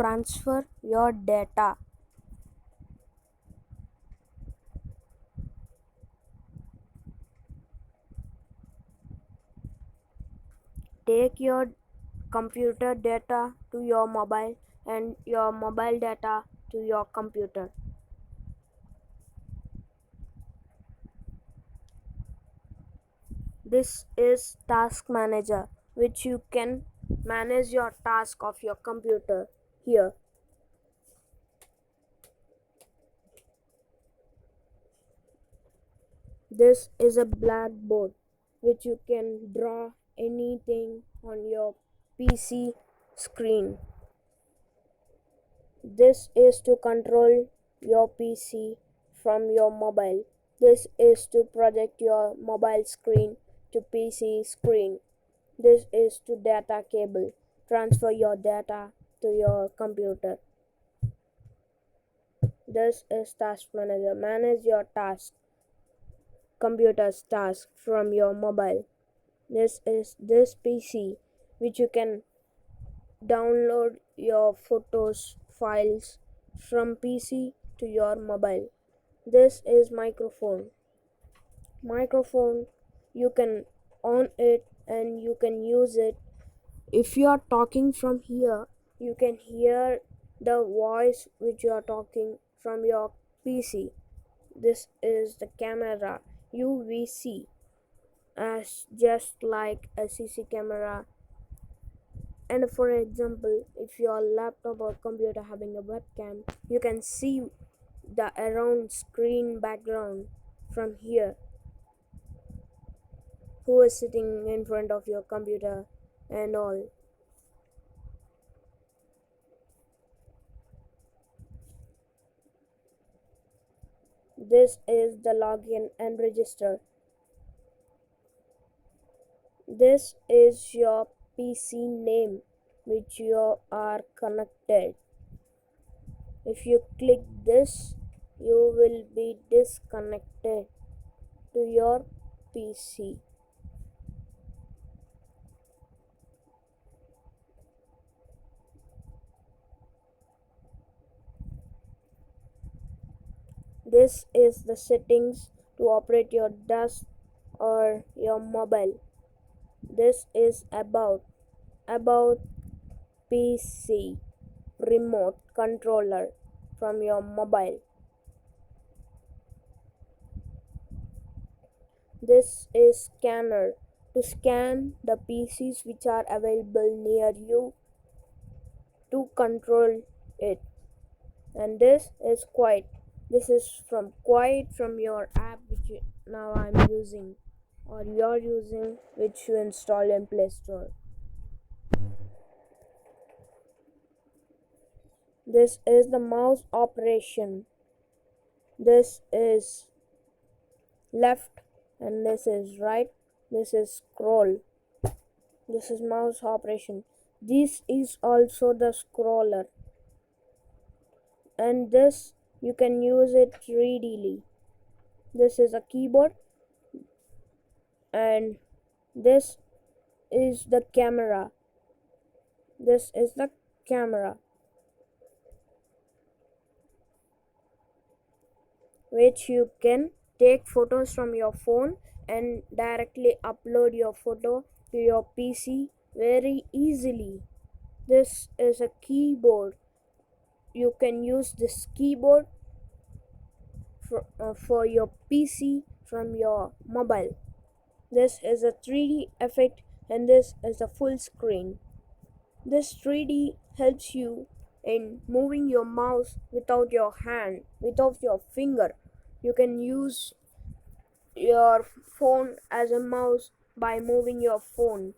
transfer your data. Take your computer data to your mobile and your mobile data to your computer. This is Task Manager, which you can manage your task of your computer here. This is a blackboard, which you can draw anything on your PC screen. This is to control your PC from your mobile. This is to project your mobile screen to PC screen. This is to data cable. Transfer your data to your computer. This is Task Manager. Manage your computer's task from your mobile. This is this PC, which you can download your photos files from PC to your mobile. This is microphone. You can on it and you can use it. If you are talking from here, you can hear the voice which you are talking from your PC. This is the camera, UVC, as just like a CC camera. And for example, if your laptop or computer having a webcam, you can see the around screen background from here, who is sitting in front of your computer and all. This is the login and register. This is your PC name which you are connected. If you click this, you will be disconnected to your PC. This is the settings to operate your desk or your mobile. This is about PC remote controller from your mobile. This is scanner to scan the PCs which are available near you to control it. And this is quiet. This is from your app which now I'm using or you're using, which you install in Play Store. This is the mouse operation. This is left and this is right. This is scroll. This is mouse operation. This is also the scroller, and this you can use it readily. This is a keyboard, and this is the camera. This is the camera, which you can take photos from your phone and directly upload your photo to your PC very easily. This is a keyboard. You can use this keyboard for your PC from your mobile. This is a 3D effect and this is a full screen. This 3D helps you in moving your mouse without your hand, without your finger. You can use your phone as a mouse by moving your phone.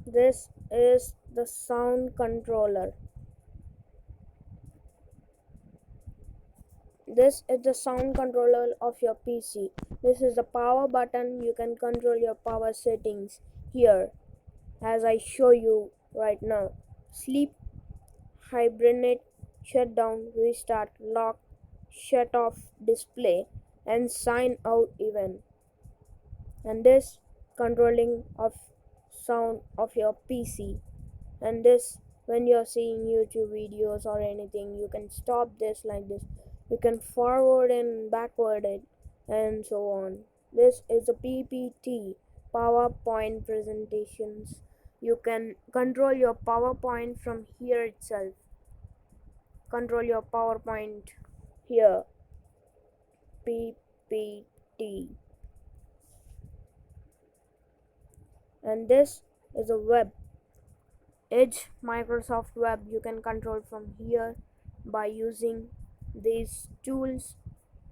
This is the sound controller. This is the sound controller of your PC. This is the power button. You can control your power settings here as I show you right now. Sleep, hibernate, shut down, restart, lock, shut off display, and sign out event. And this controlling of sound of your PC. And this, when you're seeing YouTube videos or anything, you can stop this like this. You can forward and backward it, and so on. This is a PPT, PowerPoint presentations. You can control your PowerPoint from here itself. Control your PowerPoint here. PPT. And this is a web. Edge Microsoft Web you can control from here by using these tools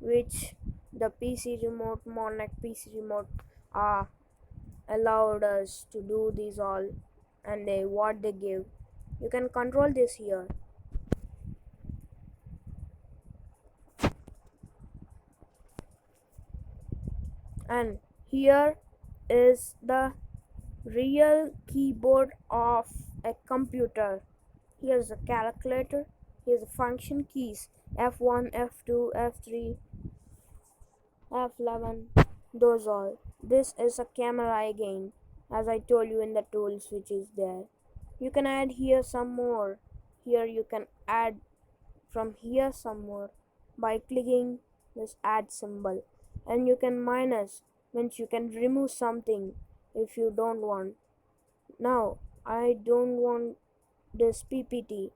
which the PC remote, Monarch PC remote allowed us to do these all, and what they give. You can control this here. And here is the real keyboard of a computer. Here's a calculator. Here's the function keys F1, F2, F3, F11. Those all. This is a camera again, as I told you in the tools which is there. You can add here some more. Here you can add from here some more by clicking this add symbol, and you can minus, means you can remove something if you don't want. Now I don't want this PPT,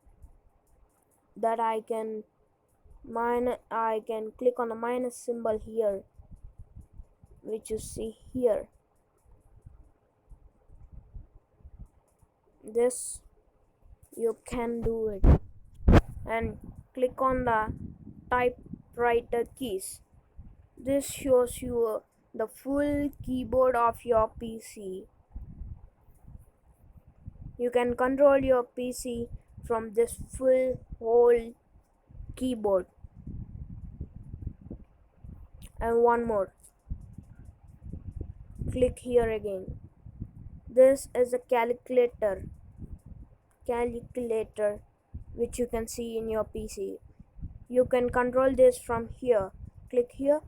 that I can click on the minus symbol here, which you see here. This you can do it, and click on the typewriter keys. This shows you the full keyboard of your PC. You can control your PC from this full whole keyboard. And one more, click here again. This is a calculator which you can see in your PC. You can control this from here. Click here.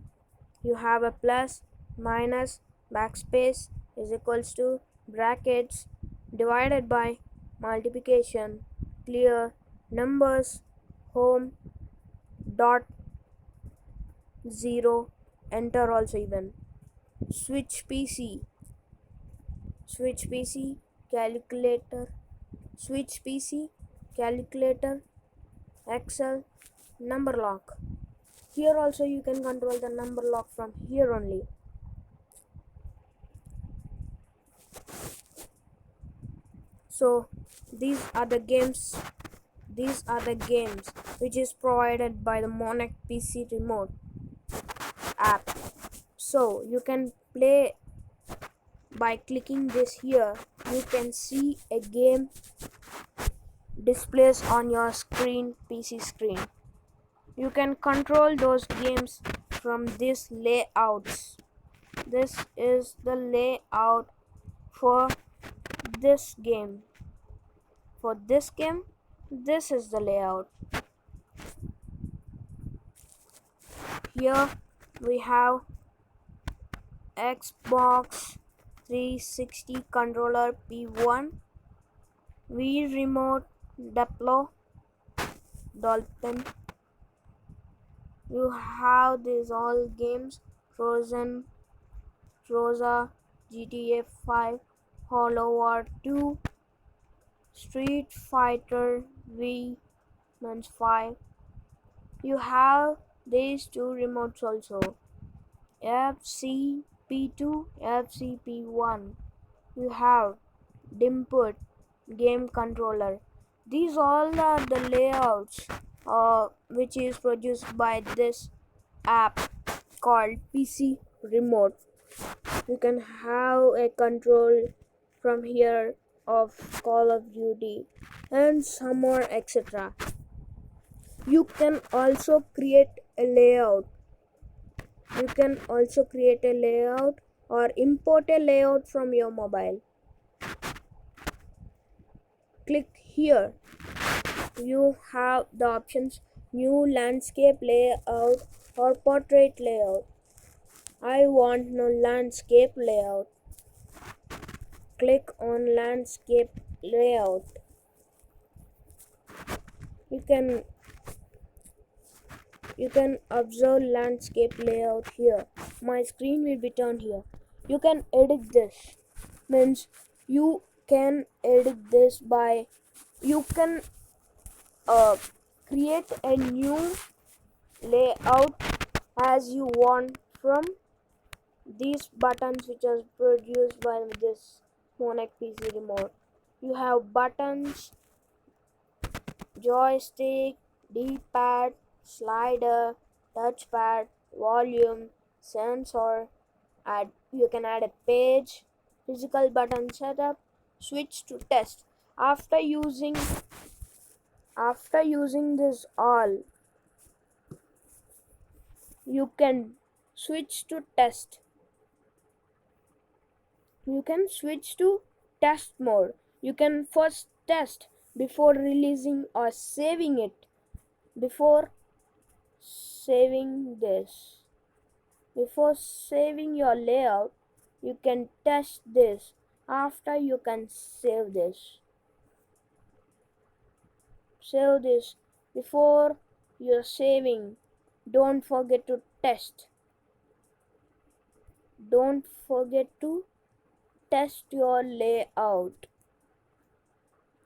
You have a plus, minus, backspace is equals to brackets, divided by, multiplication, clear, numbers, home, dot, 0, enter also even. Switch PC, calculator, switch PC, calculator, Excel, number lock. Here also you can control the number lock from here only. So these are the games which is provided by the Monarch PC remote app. So you can play by clicking this here. You can see a game displays on your screen, PC screen. You can control those games from these layouts. This is the layout for this game. For this game, this is the layout. Here we have Xbox 360 controller P1, Wii remote Duplo, Dolphin. You have these all games: Frozen, Forza, GTA 5, Hollow War 2, Street Fighter V, means 5. You have these two remotes also: FCP2, FCP1. You have Dimput game controller. These all are the layouts which is produced by this app called PC remote. You can have a control from here of Call of Duty and some more, etc. You can also create a layout. Or import a layout from your mobile. Click here. You have the options new landscape layout or portrait layout. I want no landscape layout. click on landscape layout. You can observe landscape layout here. My screen will be turned here. You can edit this. Means you can edit this by you can uh, create a new layout as you want from these buttons which are produced by this Monac PC remote. You have buttons, joystick, D-pad, slider, touchpad, volume, sensor. You can add a page, physical button setup, switch to test. After using this all, you can switch to test. You can switch to test mode. You can first test before releasing or saving it. Before saving this, before saving your layout, you can test this. After you can save this. Save this before you're saving. Don't forget to test. Don't forget to test your layout.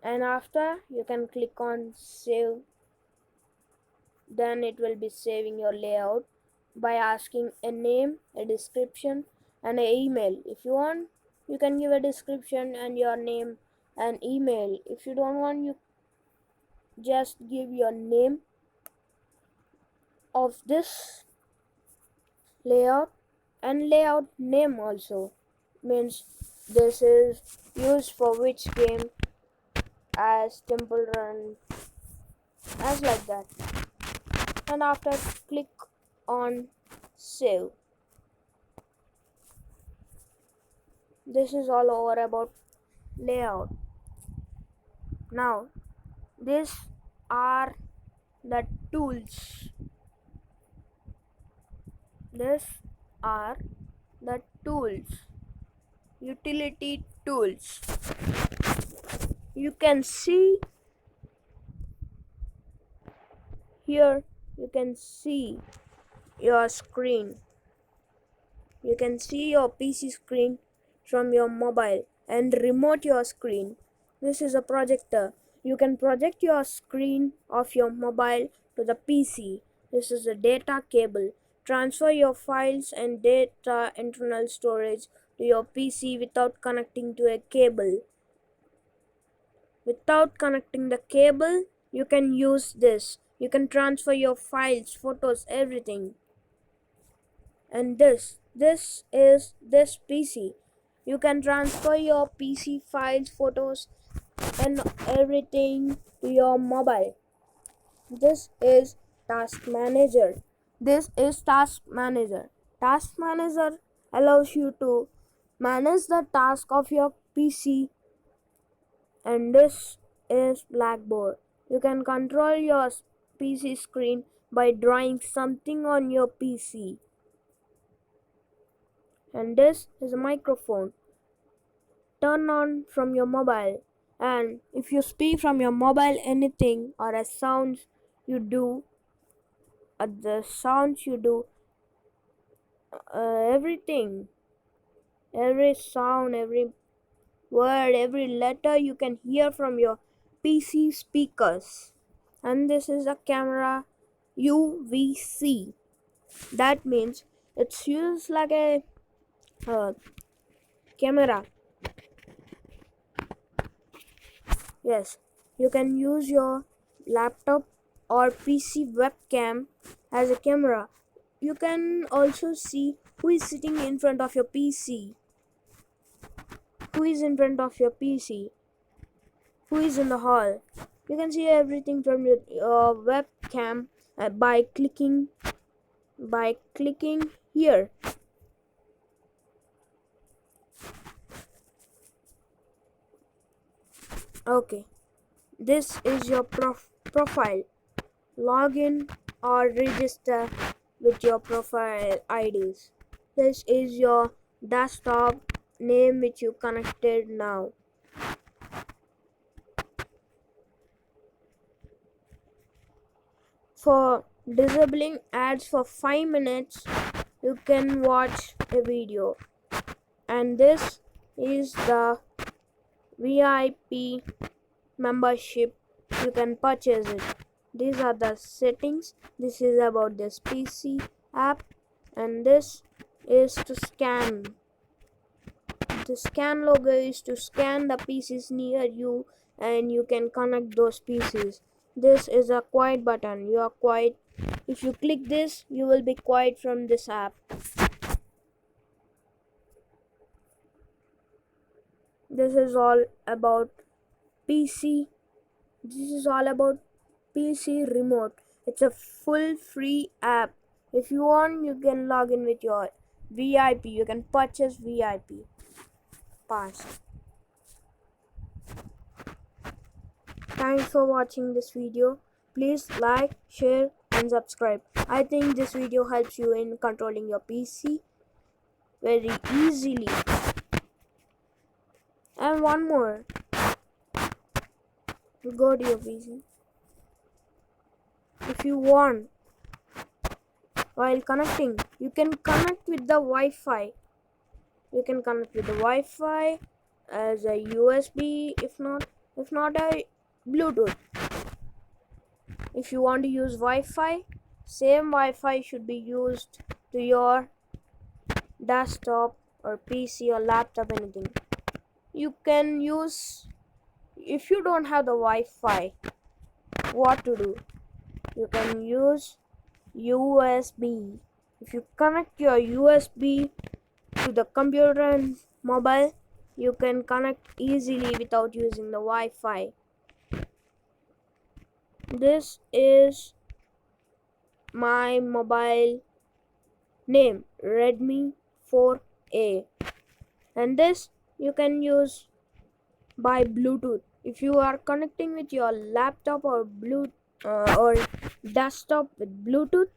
And after you can click on save, then it will be saving your layout by asking a name, a description, and an email. If you want, you can give a description and your name and email. If you don't want, you just give your name of this layout and layout name also. Means this is used for which game, as Temple Run, as like that. And after, click on save. This is all over about layout. Now these are the tools. These are the tools, utility tools. You can see here, you can see your screen. You can see your PC screen from your mobile and remote your screen. This is a projector. You can project your screen of your mobile to the PC. This is a data cable. Transfer your files and data internal storage to your PC without connecting to a cable. Without connecting the cable, you can use this. You can transfer your files, photos, everything. And this is this PC. You can transfer your PC files, photos, and everything to your mobile. This is Task Manager. Task Manager allows you to manage the task of your PC. And this is Blackboard. You can control your PC screen by drawing something on your PC. And this is a microphone. Turn on from your mobile, and if you speak from your mobile anything or a sounds you do, everything, every sound, every word, every letter you can hear from your PC speakers. And this is a camera UVC. That means it's used like a camera. Yes, you can use your laptop or PC webcam as a camera. You can also see who is sitting in front of your PC, who is in front of your PC, who is in the hall. You can see everything from your webcam by clicking here. Okay, this is your profile. Log in or register with your profile IDs. This is your desktop. name which you connected now. For disabling ads for 5 minutes, you can watch a video. And this is the VIP membership. You can purchase it. These are the settings. This is about this PC app, and this is to scan. The scan logo is to scan the pieces near you, and you can connect those pieces. This is a quiet button. You are quiet. If you click this, you will be quiet from this app. This is all about PC. This is all about PC remote. It's a full free app. If you want, you can log in with your VIP. You can purchase VIP pass. Thanks for watching this video. Please like, share and subscribe. I think this video helps you in controlling your PC very easily. And one more. Go to your PC. If you want, while connecting, you can connect with the Wi-Fi. You can connect with the Wi-Fi as a USB, if not a Bluetooth. If you want to use Wi-Fi, same Wi-Fi should be used to your desktop or PC or laptop, anything. You can use, if you don't have the Wi-Fi, what to do? You can use USB. If you connect your USB to the computer and mobile, you can connect easily without using the Wi-Fi. This is my mobile name, Redmi 4A, and this you can use by Bluetooth. If you are connecting with your laptop or or desktop with Bluetooth,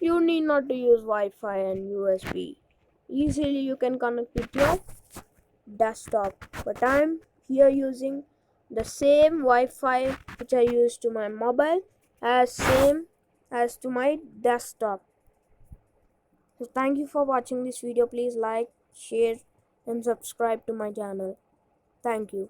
you need not to use Wi-Fi and USB. Easily you can connect with your desktop, but I'm here using the same Wi-Fi which I use to my mobile as same as to my desktop. So thank you for watching this video. Please like, share and subscribe to my channel. Thank you.